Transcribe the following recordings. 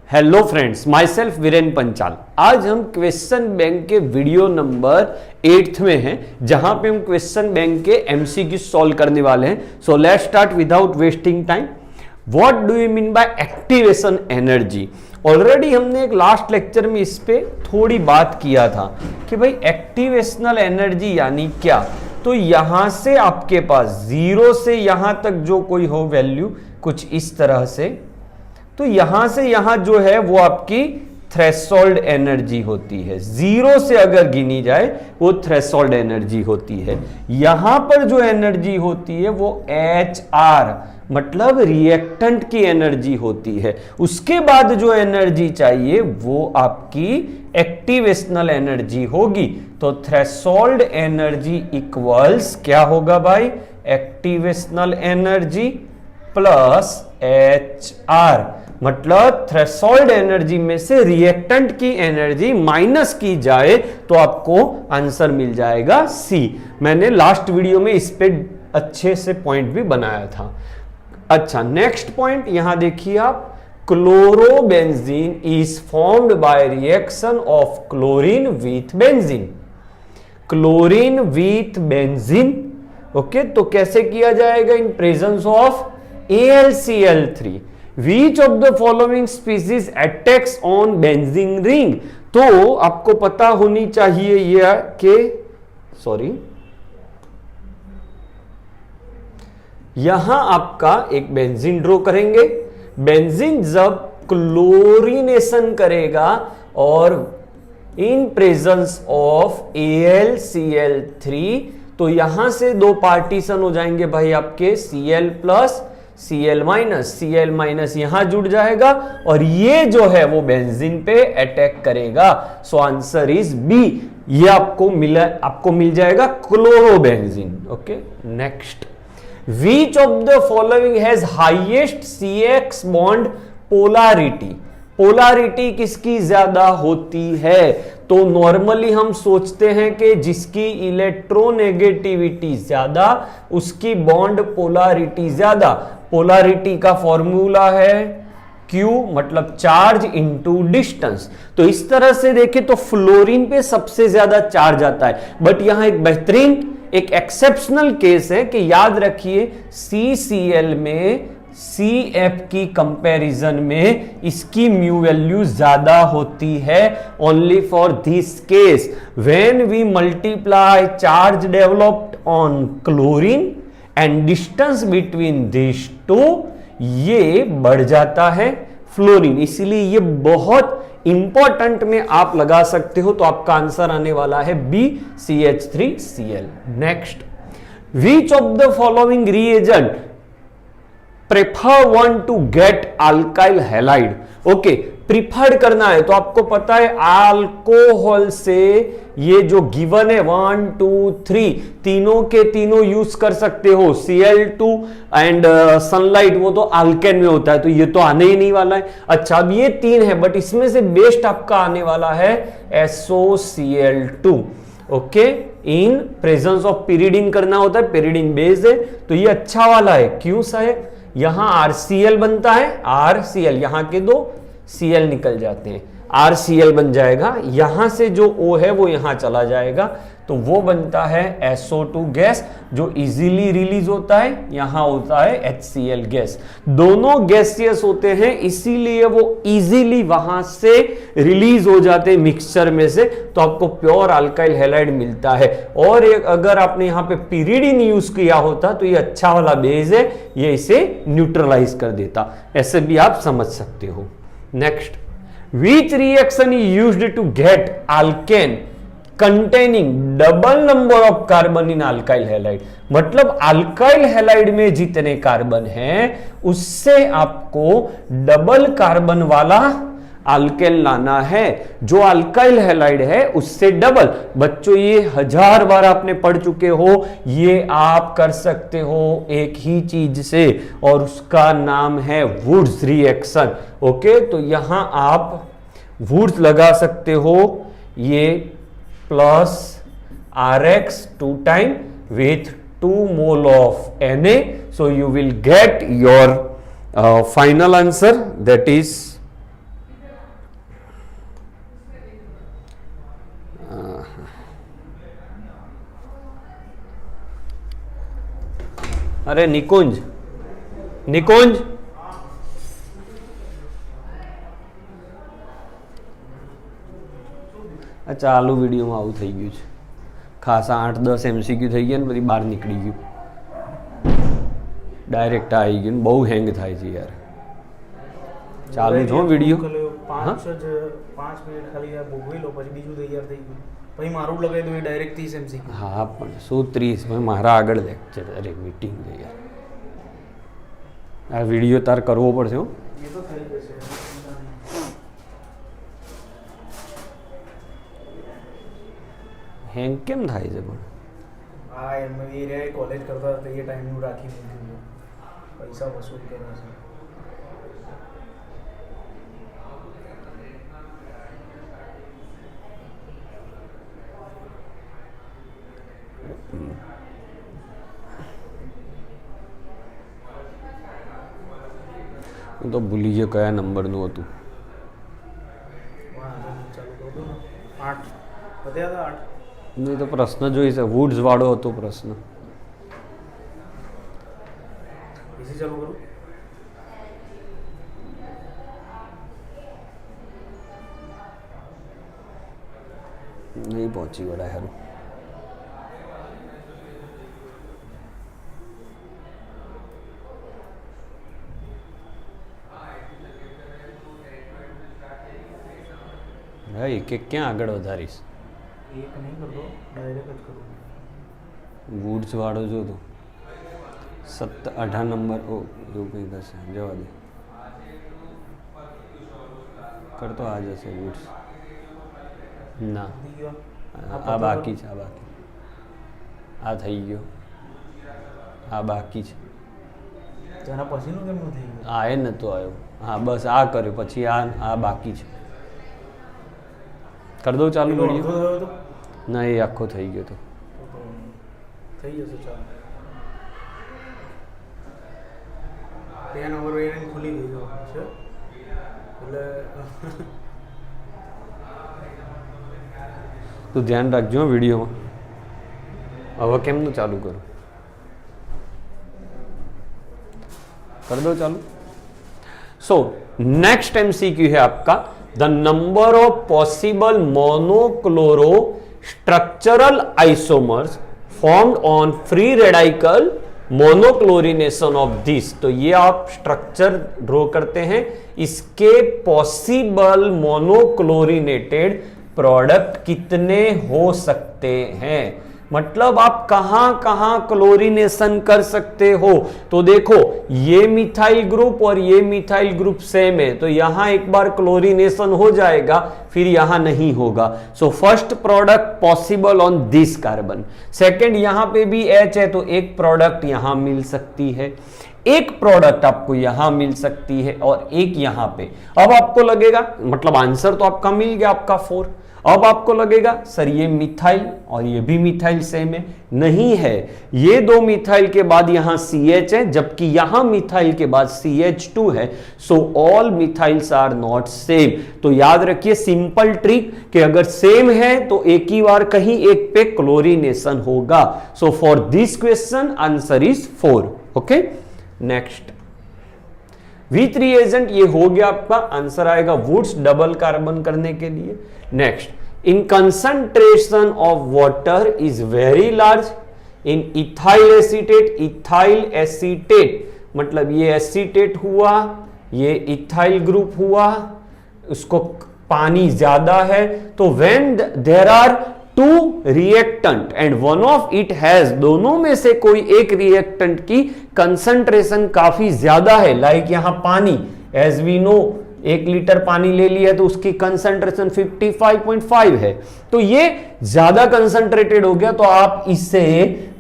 Hello friends, myself Viren Panchal. आज हम question bank के वीडियो नंबर 8 में हैं, जहां पे हम क्वेश्चन बैंक के एमसीक्यू सॉल्व करने वाले हैं। So let's start without wasting time. What do you mean by activation energy? Already हमने एक लास्ट लेक्चर में इस पे थोड़ी बात किया था कि भाई एक्टिवेशनल एनर्जी यानी क्या। तो यहां से आपके पास 0 से यहां तक जो कोई हो वैल्यू कुछ इस तरह से, तो यहां से यहां जो है वो आपकी थ्रेशोल्ड एनर्जी होती है। 0 से अगर गिनी जाए वो थ्रेशोल्ड एनर्जी होती है। यहां पर जो एनर्जी होती है वो HR मतलब रिएक्टेंट की एनर्जी होती है। उसके बाद जो एनर्जी चाहिए वो आपकी एक्टिवेशनल एनर्जी होगी। तो थ्रेशोल्ड एनर्जी इक्वल्स क्या होगा भाई? एक्टिवेशनल एनर्जी प्लस HR। मतलब थ्रेशोल्ड एनर्जी में से रिएक्टेंट की एनर्जी माइनस की जाए तो आपको आंसर मिल जाएगा C। मैंने लास्ट वीडियो में इस पे अच्छे से पॉइंट भी बनाया था। अच्छा, नेक्स्ट पॉइंट यहां देखिए आप। Chlorobenzene is formed by reaction of chlorine with benzene. Chlorine with benzene, okay, तो कैसे किया जाएगा? In presence of AlCl3। Which of the following species attacks on benzene ring? तो आपको पता होनी चाहिए यह कि यहां आपका एक बेंजीन ड्रॉ करेंगे। बेंजीन जब क्लोरीनेशन करेगा और इन प्रेजेंस ऑफ AlCl3 तो यहां से दो पार्टीशन हो जाएंगे भाई आपके Cl प्लस Cl माइनस यहां जुड़ जाएगा और ये जो है वो बेंजीन पे अटैक करेगा। So answer is B. ये आपको मिल जाएगा chlorobenzene. Okay, next. Which of the following has highest CX bond polarity? Polarity किसकी ज्यादा होती है? तो नॉर्मली हम सोचते हैं कि जिसकी इलेक्ट्रोनेगेटिविटी ज्यादा उसकी बॉन्ड पोलारिटी ज्यादा। पोलारिटी का फॉर्मूला है Q मतलब चार्ज इनटू डिस्टेंस। तो इस तरह से देखें तो फ्लोरीन पे सबसे ज्यादा चार्ज आता है। बट यहां एक बेहतरीन एक एक्सेप्शनल केस है कि याद रखिए CCl में CF की कंपैरिजन में इसकी म्यू वैल्यू ज्यादा होती है। Only for this case when we multiply charge developed on chlorine and distance between this two, ये बढ़ जाता है फ्लोरीन। इसीलिए ये बहुत इंपॉर्टेंट में आप लगा सकते हो। तो आपका आंसर आने वाला है B CH3Cl। Next, which of the following reagent prefer one to get alkyl halide? Okay, preferred करना है तो आपको पता है अल्कोहल से ये जो गिवन है 1 2 3 तीनों के तीनों यूज कर सकते हो। Cl2 एंड सनलाइट वो तो अल्केन में होता है तो ये तो आने ही नहीं वाला है। अच्छा, अब ये 3 है बट इसमें से बेस्ट आपका आने वाला है SOCl2। Okay, in presence of pyridine करना होता है, पिरिडीन बेस है तो ये अच्छा वाला है। क्यों साहब? यहां RCl बनता है, RCl यहां के दो Cl निकल जाते हैं, RCl बन जाएगा। यहां से जो O है वो यहां चला जाएगा तो वो बनता है SO2 गैस जो इजीली रिलीज होता है। यहां होता है HCl गैस। दोनों गैसियस होते हैं इसीलिए वो इजीली वहां से रिलीज हो जाते हैं मिक्सचर में से, तो आपको प्योर अल्काइल हैलाइड मिलता है। और एक अगर आपने यहां पे पिरिडीन यूज किया होता तो ये अच्छा वाला बेस है, ये इसे न्यूट्रलाइज कर देता। ऐसे भी आप समझ सकते हो। Next, which reaction is used to get alkane containing double number of carbon in alkyl halide? मतलब अल्काइल हैलाइड में जितने कार्बन हैं उससे आपको डबल कार्बन वाला अल्केन लाना है। जो अल्काइल हैलाइड है उससे डबल। बच्चों ये 1000 बार आपने पढ़ चुके हो, ये आप कर सकते हो एक ही चीज से और उसका नाम है वुड्स रिएक्शन। ओके, तो यहां आप वुड्स लगा सकते हो, ये plus RX 2 time with 2 mole of Na, so you will get your final answer, that is अरे निकुंज, निकुंज આ ચાલુ વિડીયોમાં આવું થઈ ગયું છે. ખાસા 8-10 MCQ થઈ ગયા ને પછી બહાર નીકળી ગયું, ડાયરેક્ટ આવી ગયું. બહુ હેંગ થાય છે યાર. ચાલુ છો વિડીયો? 5 મિનિટ ખાલી આ ભોગવી લો પછી બીજું તૈયાર થઈ ગયું. પછી મારું લગાવી દો, ડાયરેક્ટ 30 MCQ. હા પણ શું 30? મારા આગળ લેક્ચર, અરે મીટિંગ છે યાર. આ વિડીયો તાર કરવો પડશે હો. એ તો થઈ જશે. હેંગ કેમ થાય છે પણ? હા એમ એ રે કોલેજ કરતા હતા એ ટાઈમનું રાખી દીધું, પૈસા વસૂલ કર્યા છે. હું તો ભૂલી ગયો કયા નંબરનું હતું. ચાલુ કરી દો ને. 8 વધ્યા હતા 8. નહીં તો પ્રશ્ન જોઈ છે, વુડ્સ વાળો હતો પ્રશ્ન. એસી ચાલુ કરું. નહીં પહોંચી વળાય હારું. હા એક ક્યાં આગળ વધારીશ? એક નહીં કરતો, ડાયરેક્ટ જ કરું. વુડ્સ વાળો જો તો 18 નંબર. ઓ એવું કંઈ થશે, જવા દે. કરતો આ જશે વુડ્સ. ના આ બાકી છે, આ બાકી. આ થઈ ગયો, આ બાકી છે. તેના પછીનું કેમનું થઈ ગયું? આ એ નહોતો આવ્યો. હા બસ આ કર્યો, પછી આ બાકી છે. કરી દઉં ચાલુ વિડીયો? ના એ આખો થઈ ગયો તો થઈ જશે. ચાલો 2 નંબર વેરિયન્ટ ખુલી ગયો છે એટલે તું ધ્યાન રાખજો વિડીયોમાં. હવે કેમનું ચાલુ કરું? कर दो चालू. सो नेक्स्ट एमसीक्यू है आपका the number of possible monochloro structural isomers formed on free radical monochlorination of this. तो ये आप स्ट्रक्चर ड्रॉ करते हैं, इसके पॉसिबल मोनोक्लोरिनेटेड प्रोडक्ट कितने हो सकते हैं, मतलब आप कहां कहां क्लोरीनेशन कर सकते हो. तो देखो ये मिथाइल ग्रुप और ये मिथाइल ग्रुप सेम है, तो यहां एक बार क्लोरीनेशन हो जाएगा, फिर यहां नहीं होगा. So first product possible on this carbon. Second यहां पे भी H है, तो एक प्रोडक्ट यहां मिल सकती है, एक प्रोडक्ट आपको यहां मिल सकती है और एक यहां पे. अब आपको लगेगा, मतलब आंसर तो आपका मिल गया, आपका 4. अब आपको लगेगा सर ये मिथाइल और ये भी मिथाइल सेम है. नहीं है, ये दो मिथाइल के बाद यहां CH है, जबकि यहां मिथाइल के बाद CH2 है. So all methyls are not same. तो याद रखिए सिंपल ट्रिक कि अगर सेम है तो एक ही बार कहीं एक पे क्लोरीनेशन होगा. So for this question answer is 4. Okay next V3 agent ये हो गया आपका. आंसर आएगा वुड्स डबल कार्बन करने के लिए. Next in concentration of water is very large in ethyl acetate, मतलब ये एसीटेट हुआ, ये इथाइल ग्रुप हुआ, उसको पानी ज्यादा है. तो when there are 2 reactant and one of it has, दोनों में से कोई एक रिएक्टेंट की कंसंट्रेशन काफी ज्यादा है, लाइक यहां पानी, एज वी नो 1 लीटर पानी ले लिया तो उसकी कंसंट्रेशन 55.5 है, तो ये ज्यादा कंसंट्रेटेड हो गया, तो आप इसे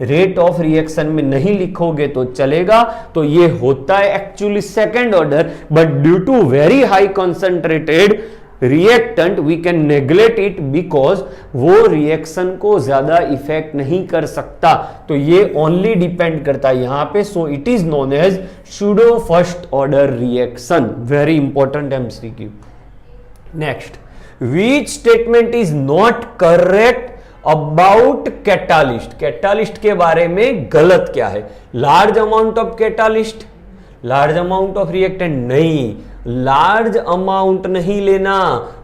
रेट ऑफ रिएक्शन में नहीं लिखोगे तो चलेगा. तो ये होता है actually second order, but due to very high concentrated reactant we can neglect it because वो रिएक्शन को ज्यादा इफेक्ट नहीं कर सकता. तो ये ओनली डिपेंड करता है यहां पे. So it is known as pseudo first order reaction. Very important MCQ. Next, which statement is not correct about catalyst, catalyst के बारे में गलत क्या है? Large amount of catalyst, large amount of reactant नहीं, लार्ज अमाउंट नहीं लेना,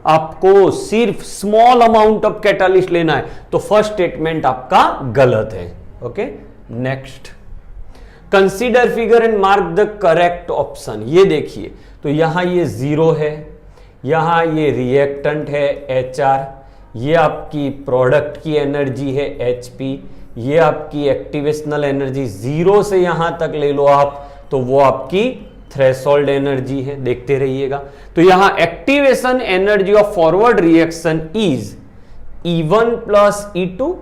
आपको सिर्फ स्मॉल अमाउंट ऑफ कैटालिस्ट लेना है। तो फर्स्ट स्टेटमेंट आपका गलत है। Okay, next, consider figure and mark the correct option. ये देखिए, तो यहां ये 0 है, यहां ये रिएक्टेंट है HR, ये आपकी प्रोडक्ट की एनर्जी है HP, ये आपकी एक्टिवेशनल एनर्जी 0 से यहां तक ले लो आप, तो वो आपकी थ्रेशोल्ड एनर्जी है, देखते रहिएगा। तो यहां activation energy of forward reaction is E1 plus E2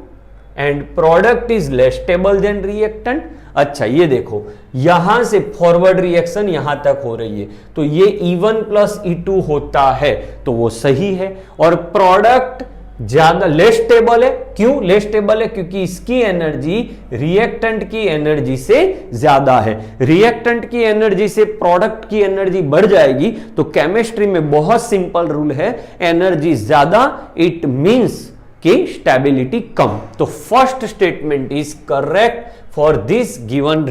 and product is less stable then reactant. अच्छा, ये देखो, यहां से फॉरवर्ड रिएक्शन यहां तक हो रही है, तो ये E1 प्लस E2 होता है, तो वो सही है। और प्रोडक्ट ज्यादा लेस स्टेबल है, क्यों लेस स्टेबल है? क्योंकि इसकी एनर्जी रिएक्टेंट की एनर्जी से ज्यादा है। रिएक्टेंट की एनर्जी से प्रोडक्ट की एनर्जी बढ़ जाएगी, तो केमिस्ट्री में बहुत सिंपल रूल है, एनर्जी ज्यादा इट मींस कि स्टेबिलिटी कम। तो first statement is correct for this given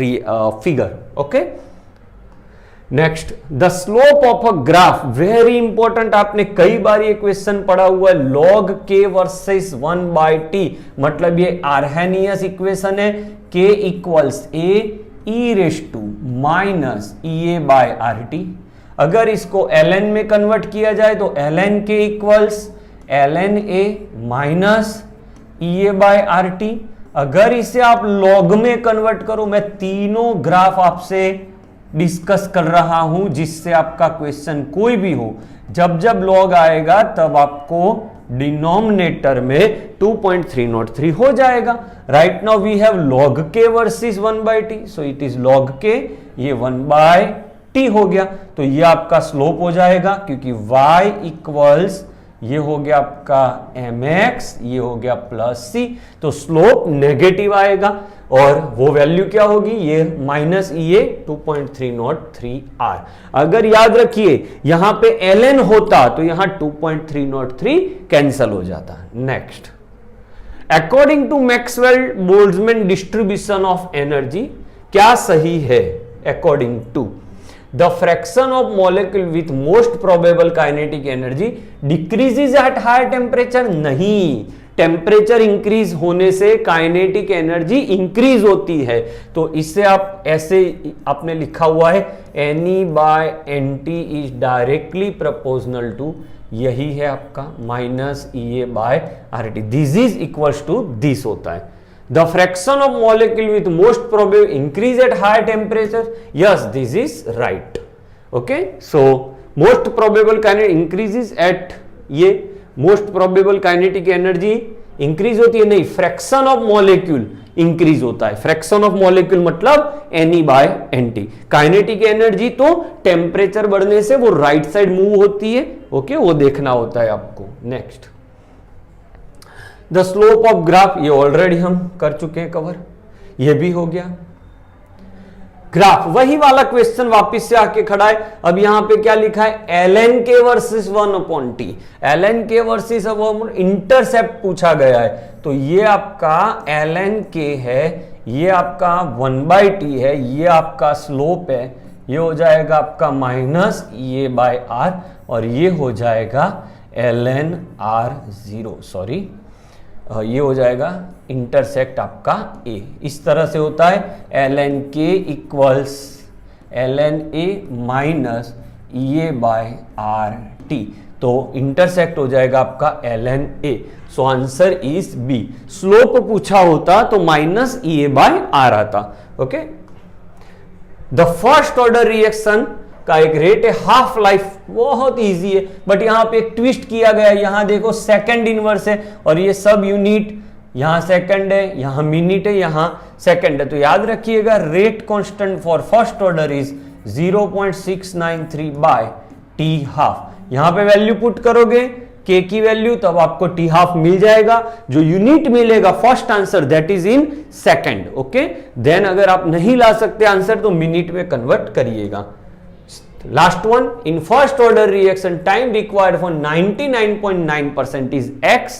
figure. Okay, next, the slope of a graph, very important, आपने कई बार ये क्वेश्चन पढ़ा हुआ है, log k वर्सेस 1/t, मतलब ये आर्हेनियस इक्वेशन है, k equals a e raise to minus EA by RT। अगर इसको ln में कन्वर्ट किया जाए तो ln k equals ln a minus EA by RT। अगर इसे आप लॉग में कन्वर्ट करो, मैं तीनों ग्राफ आपसे डिस्कस कर रहा हूं जिससे आपका क्वेश्चन कोई भी हो, जब जब लॉग आएगा तब आपको डिनोमिनेटर में 2.303 हो जाएगा। Right now we have log k versus 1/t, so it is log k, ये 1/t हो गया, तो ये आपका स्लोप हो जाएगा, क्योंकि y इक्वल्स ये हो गया आपका mx, ये हो गया प्लस c, तो स्लोप नेगेटिव आएगा, और वो वैल्यू क्या होगी? ये माइनस EA 2.303R। अगर याद रखिए यहां पे ln होता तो यहां 2.303 कैंसल हो जाता। Next, according to Maxwell Boltzmann distribution of energy, क्या सही है? According to the fraction of molecule with most probable kinetic energy decreases at higher temperature। नहीं, टेम्परेचर इंक्रीज होने से काइनेटिक एनर्जी इंक्रीज होती है, तो इससे आप ऐसे आपने लिखा हुआ है NE by NT is directly proportional to, यही है आपका minus EA by RT, this is equals to this होता है। The fraction of molecule with most probable increase at higher temperature, yes, this is right. Okay, so most probable kinetic increases at, ये most probable kinetic energy increase होती है, नहीं, fraction of molecule increase होता है। fraction of molecule मतलब NE by NT। kinetic energy तो temperature बढ़ने से वो राइट साइड मूव होती है। ओके, वो देखना होता है आपको। Next, the slope of graph, ये ऑलरेडी हम कर चुके हैं कवर, ये भी हो गया। ग्राफ, वही वाला क्वेश्चन वापस से आके खड़ा है। अब यहां पे क्या लिखा है? ln k versus 1/t, ln k versus intercept पूछा गया है, तो ये आपका ln k है, ये आपका 1/t है, ये आपका स्लोप है, ये हो जाएगा आपका माइनस EA बाय R, और ये हो जाएगा ln R0, सॉरी, ये हो जाएगा इंटरसेक्ट आपका A। इस तरह से होता है ln k equals ln A minus EA by RT, तो इंटरसेक्ट हो जाएगा आपका ln A। So answer is B। Slope पूछा होता तो माइनस EA बाय R आता। Okay, the first order reaction का एक रेट है हाफ लाइफ, बहुत इजी है, बट यहां पे एक ट्विस्ट किया गया है। यहां देखो सेकंड इनवर्स है, और ये सब यूनिट, यहां सेकंड है, यहां मिनट है, यहां सेकंड है, तो याद रखिएगा rate constant for first order is 0.693 by T half. यहां पे वैल्यू पुट करोगे k की वैल्यू, तब आपको T हाफ मिल जाएगा। जो यूनिट मिलेगा first answer that is in second. Okay, then अगर आप नहीं ला सकते आंसर तो मिनट में कन्वर्ट करिएगा। Last one, in first order reaction time required for 99.9% is x,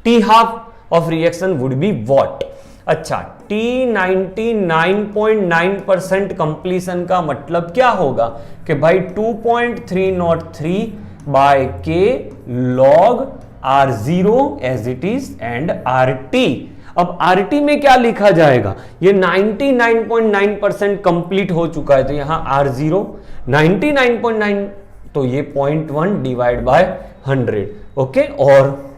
T half of reaction would be what. अच्छा, T 99.9% कंप्लीशन का मतलब क्या होगा कि भाई 2.303 by k log R0 as it is and RT। अब RT में क्या लिखा जाएगा, ये 99.9% कंप्लीट हो चुका है तो यहां R0 99.9 तो ये 0.1 डिवाइड बाय 100। ओके, और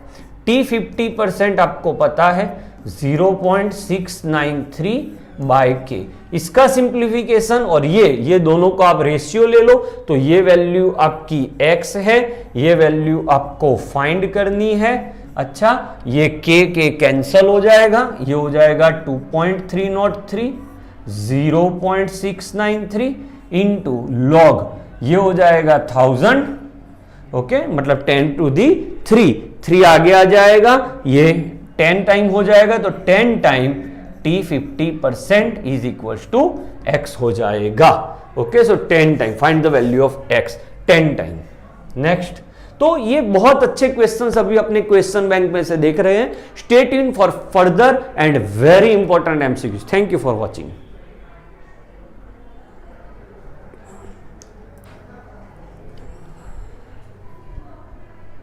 T 50% आपको पता है 0.693 बाय के। इसका सिंप्लीफिकेशन और ये दोनों को आप रेशियो ले लो तो ये वैल्यू आपकी x है, ये वैल्यू आपको फाइंड करनी है। अच्छा, ये के कैंसल हो जाएगा, ये हो जाएगा 2.303 0.693 इंटू लॉग, ये हो जाएगा 1000। ओके, मतलब 10 टू दी 3 आगे आ जाएगा, ये 10 टाइम हो जाएगा तो 10 time T 50% is equal to x हो जाएगा। ओके, so 10 time find the value of x 10 time. Next, तो ये बहुत अच्छे क्वेश्चंस अभी अपने क्वेश्चन बैंक में से देख रहे हैं। Stay tuned for further and very important MCQs। Thank you for watching.